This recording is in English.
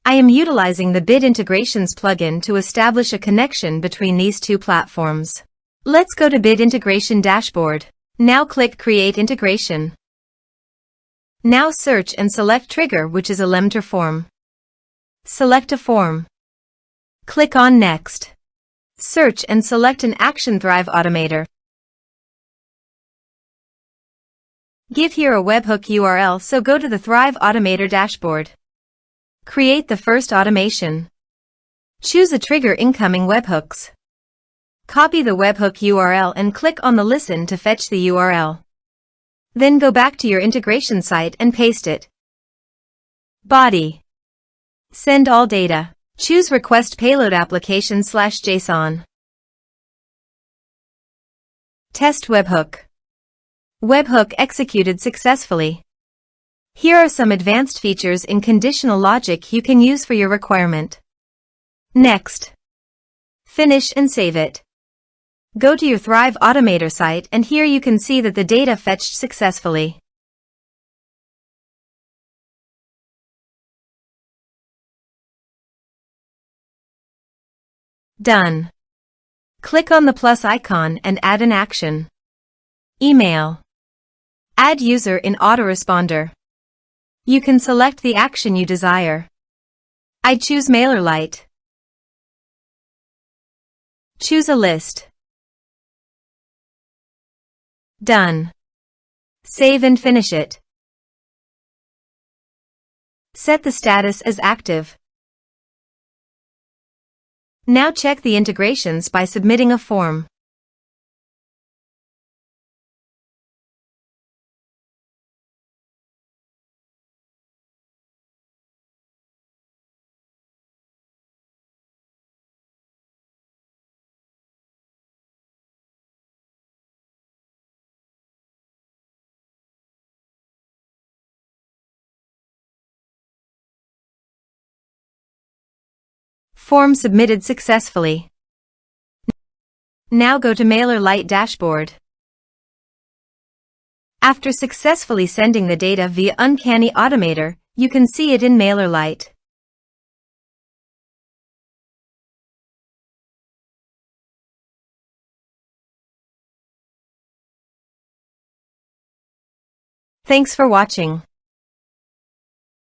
I am utilizing the Bit Integrations plugin to establish a connection between these two platforms. Let's go to Bit Integration Dashboard. Now click Create Integration. Now search and select Trigger, which is Elementor Form. Select a form. Click on Next. Search and select an action Thrive Automator. Give here a webhook URL, so go to the Thrive Automator dashboard. Create the first automation. Choose a trigger incoming webhooks. Copy the webhook URL and click on the Listen to fetch the URL. Then go back to your integration site and paste it. Body. Send all data. Choose Request Payload Application /JSON. Test webhook. Webhook executed successfully. Here are some advanced features in conditional logic you can use for your requirement. Next. Finish and save it. Go to your Thrive Automator site and here you can see that the data fetched successfully. Done. Click on the plus icon and add an action. Email. Add user in autoresponder. You can select the action you desire. I choose MailerLite. Choose a list. Done. Save and finish it. Set the status as active. Now check the integrations by submitting a form. Form submitted successfully. Now go to MailerLite dashboard. After successfully sending the data via Uncanny Automator, you can see it in MailerLite. Thanks for watching.